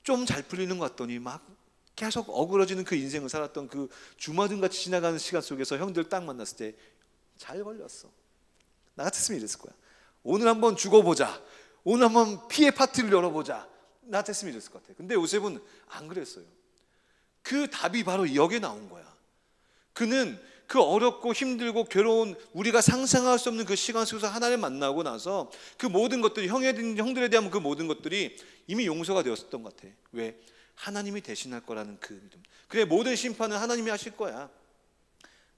S3: 좀 잘 풀리는 것 같더니 막 계속 어그러지는 그 인생을 살았던 그 주마등같이 지나가는 시간 속에서 형들 딱 만났을 때 잘 걸렸어. 나 같았으면 이랬을 거야. 오늘 한번 죽어보자. 오늘 한번 피해 파티를 열어보자. 나 같았으면 이랬을 것 같아. 근데 요셉은 안 그랬어요. 그 답이 바로 여기에 나온 거야. 그는 그 어렵고 힘들고 괴로운 우리가 상상할 수 없는 그 시간 속에서 하나님을 만나고 나서 그 모든 것들이 형들에 대한 그 모든 것들이 이미 용서가 되었었던 것 같아. 왜? 하나님이 대신할 거라는 그 믿음. 그래, 모든 심판은 하나님이 하실 거야.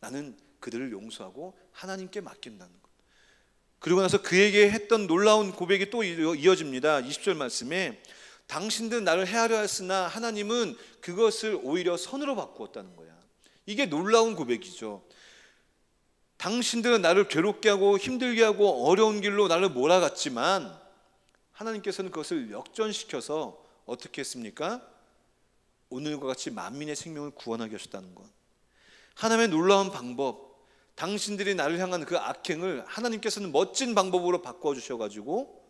S3: 나는 그들을 용서하고 하나님께 맡긴다는 것. 그리고 나서 그에게 했던 놀라운 고백이 또 이어집니다. 20절 말씀에 당신들은 나를 해하려 했으나 하나님은 그것을 오히려 선으로 바꾸었다는 거야. 이게 놀라운 고백이죠. 당신들은 나를 괴롭게 하고 힘들게 하고 어려운 길로 나를 몰아갔지만 하나님께서는 그것을 역전시켜서 어떻게 했습니까? 오늘과 같이 만민의 생명을 구원하게 하셨다는 것. 하나님의 놀라운 방법, 당신들이 나를 향한 그 악행을 하나님께서는 멋진 방법으로 바꿔주셔가지고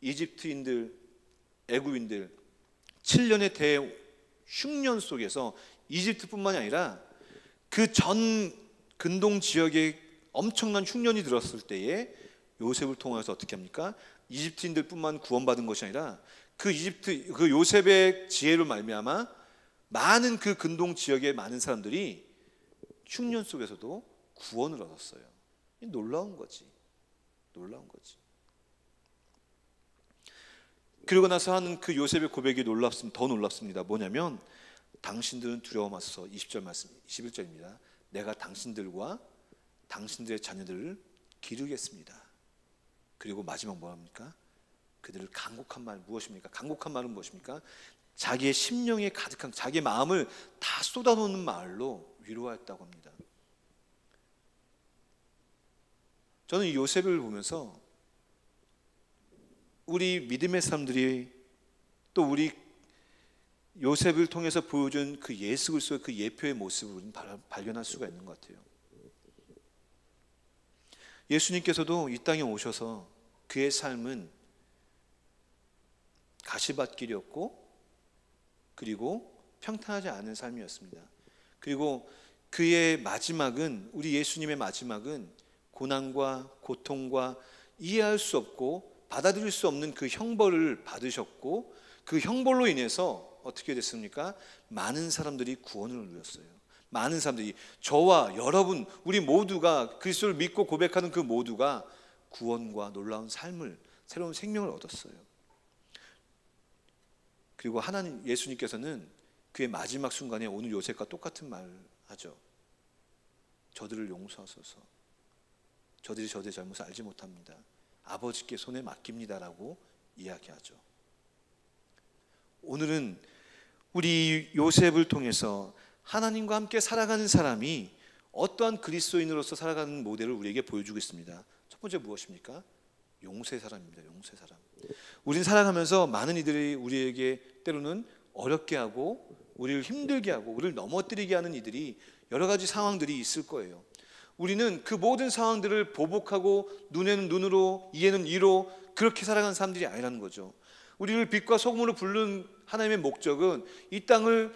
S3: 이집트인들, 애굽인들 7년의 대흉년 속에서 이집트뿐만이 아니라 그 전 근동 지역에 엄청난 흉년이 들었을 때에 요셉을 통해서 어떻게 합니까? 이집트인들뿐만 구원받은 것이 아니라 그 요셉의 지혜로 말미암아 많은 그 근동 지역의 많은 사람들이 흉년 속에서도 구원을 얻었어요. 놀라운 거지. 놀라운 거지. 그러고 나서 하는 그 요셉의 고백이 더 놀랍습니다. 뭐냐면 당신들은 두려워 마소서. 20절 말씀, 21절입니다. 내가 당신들과 당신들의 자녀들을 기르겠습니다. 그리고 마지막 뭐합니까? 그들을 간곡한 말 무엇입니까? 간곡한 말은 무엇입니까? 자기의 심령에 가득한 자기의 마음을 다 쏟아놓는 말로 위로하였다고 합니다. 저는 이 요셉을 보면서 우리 믿음의 사람들이 또 우리 요셉을 통해서 보여준 그 예수 그리스도의 그 예표의 모습을 우리는 발견할 수가 있는 것 같아요. 예수님께서도 이 땅에 오셔서 그의 삶은 가시밭길이었고 그리고 평탄하지 않은 삶이었습니다. 그리고 그의 마지막은, 우리 예수님의 마지막은 고난과 고통과 이해할 수 없고 받아들일 수 없는 그 형벌을 받으셨고 그 형벌로 인해서 어떻게 됐습니까? 많은 사람들이 구원을 누렸어요. 많은 사람들이, 저와 여러분, 우리 모두가 그리스도를 믿고 고백하는 그 모두가 구원과 놀라운 삶을, 새로운 생명을 얻었어요. 그리고 하나님, 예수님께서는 그의 마지막 순간에 오늘 요셉과 똑같은 말을 하죠. 저들을 용서하소서. 저들이 저들의 잘못을 알지 못합니다. 아버지께 손에 맡깁니다라고 이야기하죠. 오늘은 우리 요셉을 통해서 하나님과 함께 살아가는 사람이 어떠한 그리스도인으로서 살아가는 모델을 우리에게 보여주고 있습니다. 첫 번째 무엇입니까? 용서의 사람입니다. 용서의 사람. 우리는 살아가면서 많은 이들이 우리에게 때로는 어렵게 하고 우리를 힘들게 하고 우리를 넘어뜨리게 하는 이들이 여러 가지 상황들이 있을 거예요. 우리는 그 모든 상황들을 보복하고 눈에는 눈으로 이에는 이로 그렇게 살아가는 사람들이 아니라는 거죠. 우리를 빛과 소금으로 부른 하나님의 목적은 이 땅을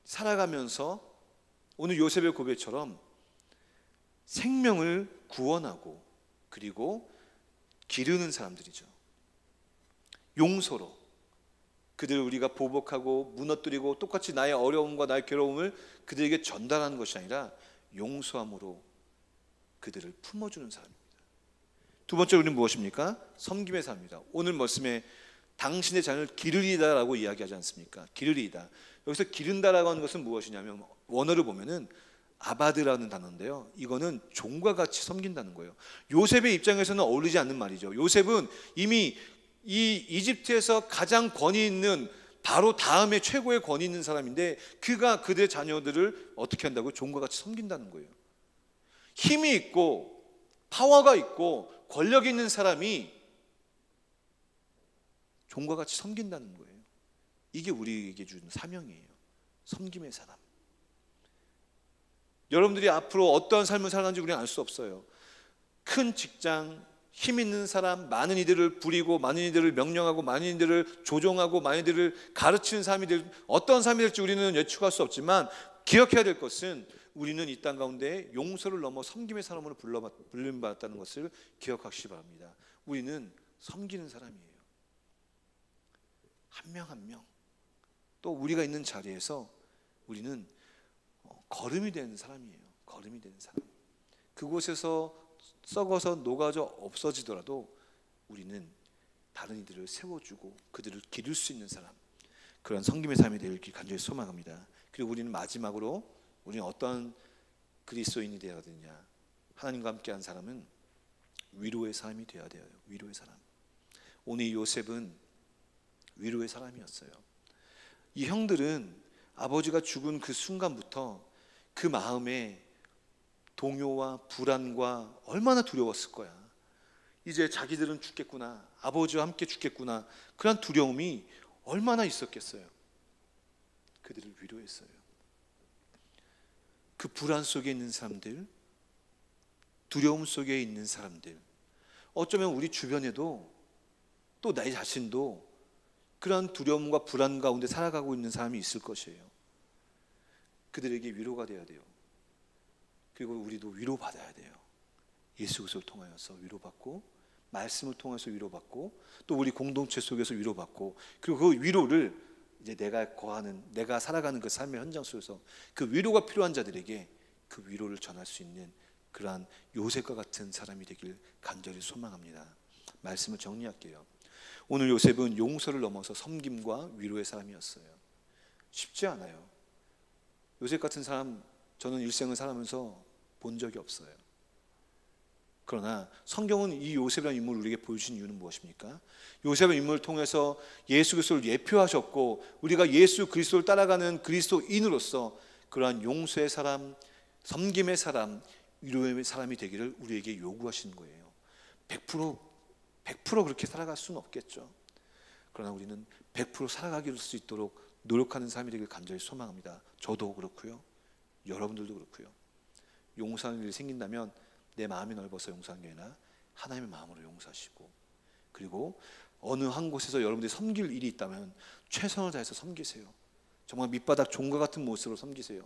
S3: 살아가면서 오늘 요셉의 고백처럼 생명을 구원하고 그리고 기르는 사람들이죠. 용서로 그들을 우리가 보복하고 무너뜨리고 똑같이 나의 어려움과 나의 괴로움을 그들에게 전달하는 것이 아니라 용서함으로 그들을 품어주는 사람입니다. 두 번째로 우리는 무엇입니까? 섬김의 사람입니다. 오늘 말씀에 당신의 자녀를 기르리다라고 이야기하지 않습니까? 기르리다. 여기서 기른다라고 하는 것은 무엇이냐면 원어를 보면은 아바드라는 단어인데요. 이거는 종과 같이 섬긴다는 거예요. 요셉의 입장에서는 어울리지 않는 말이죠. 요셉은 이미 이 이집트에서 가장 권위 있는, 바로 다음에 최고의 권위 있는 사람인데, 그가 그들의 자녀들을 어떻게 한다고? 종과 같이 섬긴다는 거예요. 힘이 있고 파워가 있고 권력이 있는 사람이 종과 같이 섬긴다는 거예요. 이게 우리에게 주는 사명이에요. 섬김의 사람. 여러분들이 앞으로 어떤 삶을 살아가는지 우리는 알 수 없어요. 큰 직장, 힘 있는 사람, 많은 이들을 부리고 많은 이들을 명령하고 많은 이들을 조종하고 많은 이들을 가르치는 삶이 어떤 삶이 될지 우리는 예측할 수 없지만, 기억해야 될 것은 우리는 이 땅 가운데 용서를 넘어 섬김의 사람으로 불림받았다는 것을 기억하시기 바랍니다. 우리는 섬기는 사람이에요. 한 명 한 명. 또 우리가 있는 자리에서 우리는 거름이 되는 사람이에요. 거름이 되는 사람. 그곳에서 썩어서 녹아져 없어지더라도 우리는 다른 이들을 세워주고 그들을 기를 수 있는 사람, 그런 섬김의 삶이 되길 간절히 소망합니다. 그리고 우리는 마지막으로, 우리는 어떤 그리스도인이 되어야 되느냐? 하나님과 함께한 사람은 위로의 사람이 되어야 돼요. 위로의 사람. 오늘 요셉은 위로의 사람이었어요. 이 형들은 아버지가 죽은 그 순간부터 그 마음에 동요와 불안과 얼마나 두려웠을 거야. 이제 자기들은 죽겠구나, 아버지와 함께 죽겠구나, 그런 두려움이 얼마나 있었겠어요. 그들을 위로했어요. 그 불안 속에 있는 사람들, 두려움 속에 있는 사람들, 어쩌면 우리 주변에도 또 나 자신도 그런 두려움과 불안 가운데 살아가고 있는 사람이 있을 것이에요. 그들에게 위로가 되어야 돼요. 그리고 우리도 위로받아야 돼요. 예수 그리스도를 통하여서 위로받고, 말씀을 통해서 위로받고, 또 우리 공동체 속에서 위로받고, 그리고 그 위로를 이제 내가 살아가는 그 삶의 현장 속에서 그 위로가 필요한 자들에게 그 위로를 전할 수 있는 그러한 요셉과 같은 사람이 되길 간절히 소망합니다. 말씀을 정리할게요. 오늘 요셉은 용서를 넘어서 섬김과 위로의 사람이었어요. 쉽지 않아요. 요셉 같은 사람 저는 일생을 살아가면서 본 적이 없어요. 그러나 성경은 이 요셉이라는 인물을 우리에게 보여주신 이유는 무엇입니까? 요셉의 인물을 통해서 예수 그리스도를 예표하셨고, 우리가 예수 그리스도를 따라가는 그리스도인으로서 그러한 용서의 사람, 섬김의 사람, 위로의 사람이 되기를 우리에게 요구하시는 거예요. 100% 그렇게 살아갈 수는 없겠죠. 그러나 우리는 100% 살아가길 수 있도록 노력하는 삶이 되길 간절히 소망합니다. 저도 그렇고요, 여러분들도 그렇고요. 용서하는 일이 생긴다면 내 마음이 넓어서 용서하는 게 아니라 하나님의 마음으로 용서하시고, 그리고 어느 한 곳에서 여러분들이 섬길 일이 있다면 최선을 다해서 섬기세요. 정말 밑바닥 종과 같은 모습으로 섬기세요.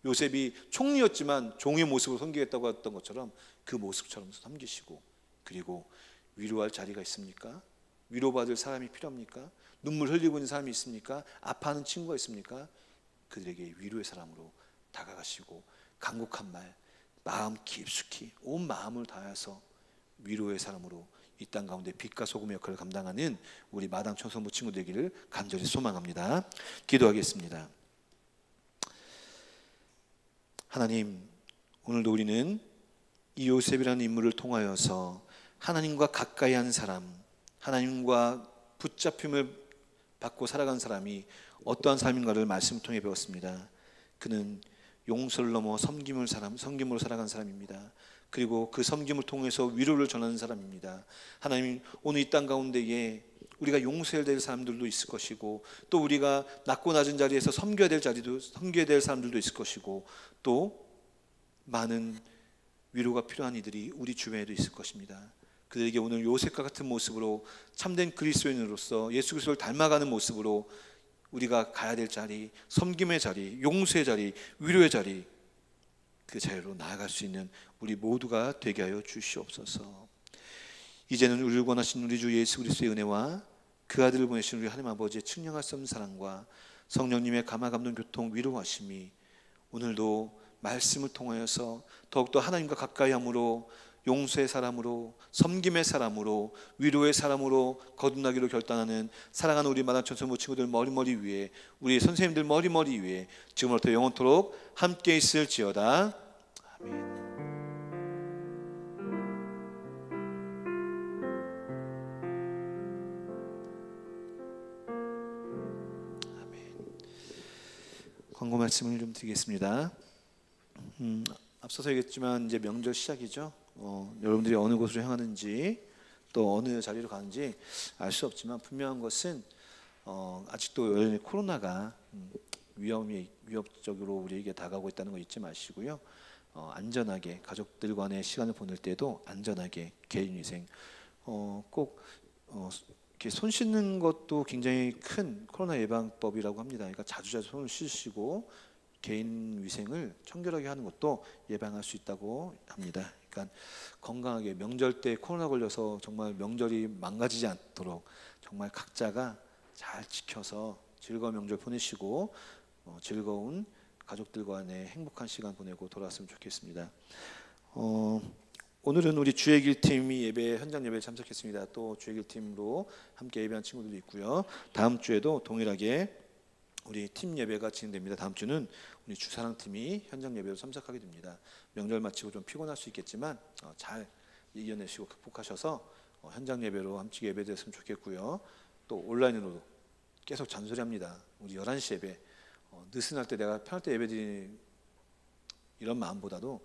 S3: 요셉이 총리였지만 종의 모습으로 섬기겠다고 했던 것처럼 그 모습처럼 섬기시고, 그리고 위로할 자리가 있습니까? 위로받을 사람이 필요합니까? 눈물 흘리고 있는 사람이 있습니까? 아파하는 친구가 있습니까? 그들에게 위로의 사람으로 다가가시고, 간곡한 말, 마음 깊숙이 온 마음을 다해서 위로의 사람으로 이 땅 가운데 빛과 소금의 역할을 감당하는 우리 마당 청소부 친구 되기를 간절히 소망합니다. 기도하겠습니다. 하나님, 오늘도 우리는 이 요셉이라는 인물을 통하여서 하나님과 가까이 한 사람, 하나님과 붙잡힘을 받고 살아간 사람이 어떠한 삶인가를 말씀을 통해 배웠습니다. 그는 용서를 넘어 섬김으로 살아간 사람입니다. 그리고 그 섬김을 통해서 위로를 전하는 사람입니다. 하나님, 오늘 이 땅 가운데에 우리가 용서해야 될 사람들도 있을 것이고, 또 우리가 낮고 낮은 자리에서 섬겨야 될 사람들도 있을 것이고, 또 많은 위로가 필요한 이들이 우리 주변에도 있을 것입니다. 그들에게 오늘 요셉과 같은 모습으로 참된 그리스도인으로서 예수 그리스도를 닮아가는 모습으로 우리가 가야 될 자리, 섬김의 자리, 용서의 자리, 위로의 자리, 그 자리로 나아갈 수 있는 우리 모두가 되게 하여 주시옵소서. 이제는 우리를 원하신 우리 주 예수 그리스도의 은혜와 그 아들을 보내신 우리 하나님 아버지의 측량할 수 없는 사랑과 성령님의 감화 감동 교통 위로하심이 오늘도 말씀을 통하여서 더욱더 하나님과 가까이 함으로, 용서의 사람으로, 섬김의 사람으로, 위로의 사람으로 거듭나기로 결단하는 사랑하는 우리 마당 천성부 친구들 머리머리 위에, 우리 선생님들 머리머리 위에 지금부터 영원토록 함께 있을지어다. 아멘. 말씀을 좀 드리겠습니다. 앞서서 얘기했지만 이제 명절 시작이죠. 여러분들이 어느 곳으로 향하는지 또 어느 자리로 가는지 알 수 없지만 분명한 것은 아직도 여전히 코로나가 위협적으로 우리에게 다가오고 있다는 거 잊지 마시고요. 안전하게 가족들과의 시간을 보낼 때도 안전하게 개인위생 꼭 이렇게 손 씻는 것도 굉장히 큰 코로나 예방법이라고 합니다. 그러니까 자주 손을 씻으시고 개인 위생을 청결하게 하는 것도 예방할 수 있다고 합니다. 그러니까 건강하게 명절 때 코로나 걸려서 정말 명절이 망가지지 않도록 정말 각자가 잘 지켜서 즐거운 명절 보내시고 즐거운 가족들과의 행복한 시간 보내고 돌아왔으면 좋겠습니다. 오늘은 우리 주의길 팀이 현장 예배에 참석했습니다. 또 주의길 팀으로 함께 예배한 친구들도 있고요. 다음 주에도 동일하게 우리 팀 예배가 진행됩니다. 다음 주는 우리 주사랑 팀이 현장 예배로 참석하게 됩니다. 명절 마치고 좀 피곤할 수 있겠지만 잘 이겨내시고 극복하셔서 현장 예배로 함께 예배드렸으면 좋겠고요. 또 온라인으로도 계속 잔소리합니다. 우리 11시 예배 느슨할 때 내가 편할 때 예배드리는 이런 마음보다도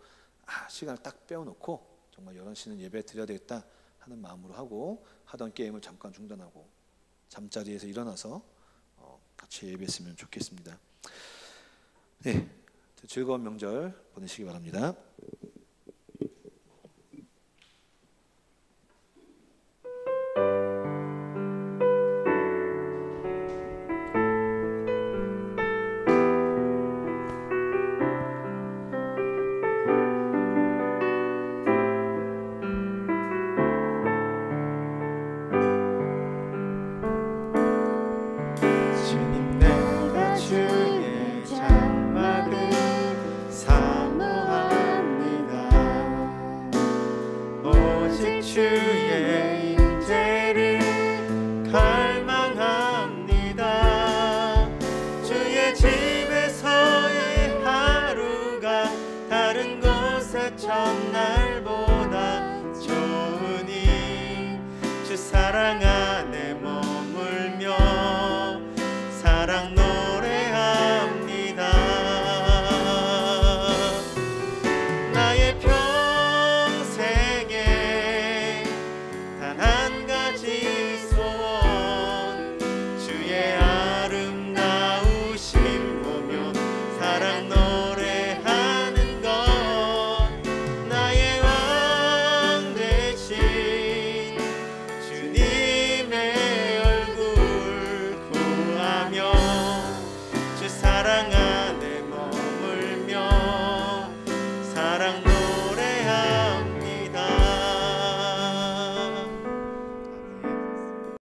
S3: 시간을 딱 빼어놓고 정말 11시는 예배 드려야 되겠다 하는 마음으로 하고 하던 게임을 잠깐 중단하고 잠자리에서 일어나서 같이 예배했으면 좋겠습니다. 네, 즐거운 명절 보내시기 바랍니다.
S2: 주의 임재를 갈망합니다. 주의 집에서의 하루가 다른 곳의 첫날보다